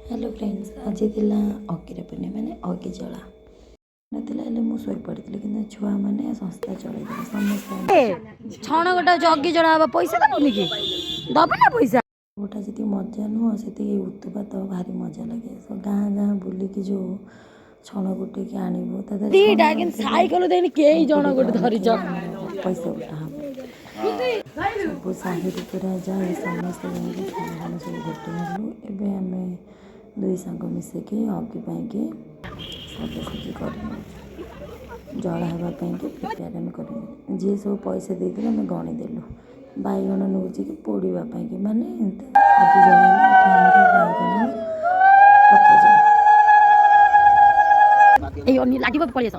hello friends आज थिला अगिर पूर्णिमा मैंने अगि जला ना मुझे शोई पड़ी कि छुआ मैंने संस्था चल समस्त छण गोटे अगि जला पैसा दबुनि कि दबे ना पैसा गोटा जी मजा नुह से उत्पात भारी मजा लगे गाँ गाँ बुलिकी जो छण गुटे की आणबू साइकिल देनी कई जन गोटे धरी पैसा उठा हम सब साहिर पूरा जाए समस्त छण सब गोटे हलु एवं आम दुई सांग मिसेकी अगि पाई सजासजी कर जला हाँपाई प्रिपेयर आम कर जी सब पैसा देते आम गणीदेलु बैगण नौ कि पोड़ापी मानने अगि जला बैगण ए लागिब पळी आस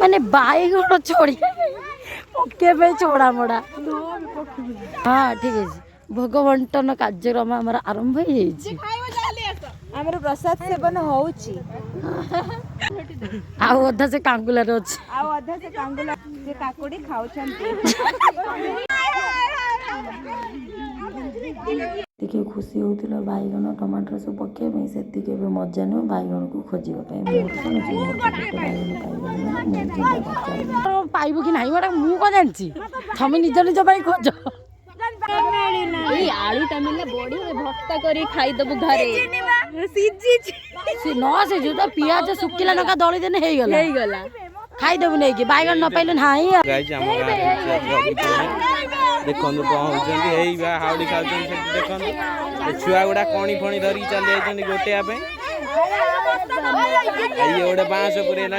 माने बैगण छोड़ी के छोड़ा मोड़ा हाँ ठीक है भोग बंटन कार्यक्रम आम आरंभ आमर प्रसाद सेवन होउची अधा से कांगुलार अच्छे अधा से कांगुला से काकुड़ी खाउछंती देखिए खुशी होता बैगण टमाटर सब पकाइए से मजा नुह बैगण को खोजापी पाइबू कि नहीं गोटे मुझे जानी तमें निज निज खोज आलूटा मिले बड़ी भर्ता करी खाईदेबू घरे न सीझु तो पियाज सुखिला लंका दली देने गला खाईदेबू नहीं कि बैगन न पाइले ना देखो कौन हाउड़ी खाऊ देखो छुआ गुड़ा कणी फणी धरिकी चली जाइए गोटेया ये गोटे बाँस पुरेला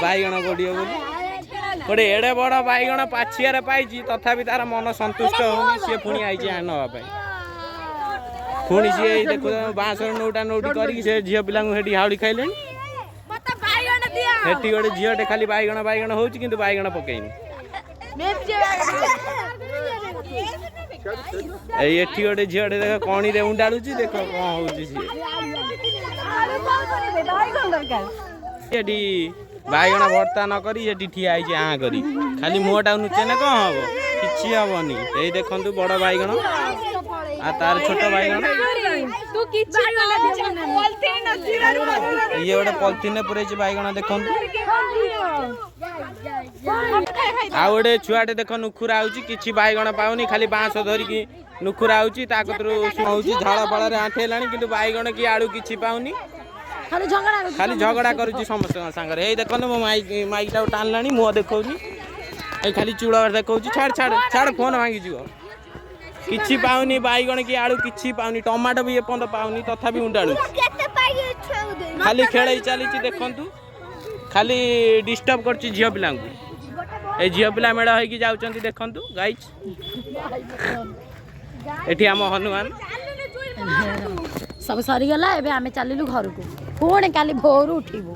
बैगण गोड़िए बोली गोटे एड़े बड़ बैगण पाछियारे पाई तथापि तार मन संतुष्ट होनी सी पुणी आई नापी पुणी सी देखो बाँस नौटा नौटी कर झील पिला हाउड़ी खाइले हेटी गोटे झीलटे खाली बैगण बैगण हो बैगण पकईनी एठी गोटे झीलटे देख कणी रे उंडाड़ुची देख कौन हो बैगण भर्ता न करी ठिया आँ करी खाली मुहटा नुचे कौन हम कि हेनी ये देखु बड़ बैगण आ तार छोट बैगण ये गोटे पॉलिथिन पूरे बैगण देखु आ गोटे छुआटे देख नुखुरा होची बैगण पाऊनी खाली बाँस धरिकी नुखुरा होची झाड़ फल आंठेला कि बैगण कि आड़ू कि पाऊनी खाली झगड़ा करुच्ची समस्त सांगे ये देख मो माइक टाणला मुह देखा खाली चूड़ देखा छाड़ छाड़ छाड़ फोन भांगी कि पाऊनी बैगण कि आड़ू कि पाऊनी टमाटो भी एपर्त पाऊनी तथापि उंडाड़ू खाली खेल चली देखु खाली डिस्टर्ब कर झील पिला झील पिला मेड़ होगी जाऊँच देखु गाइज एठी आम हनुमान सब सरीगला एबे आमे चलिलु घर को पुणी काली भोर उठिबू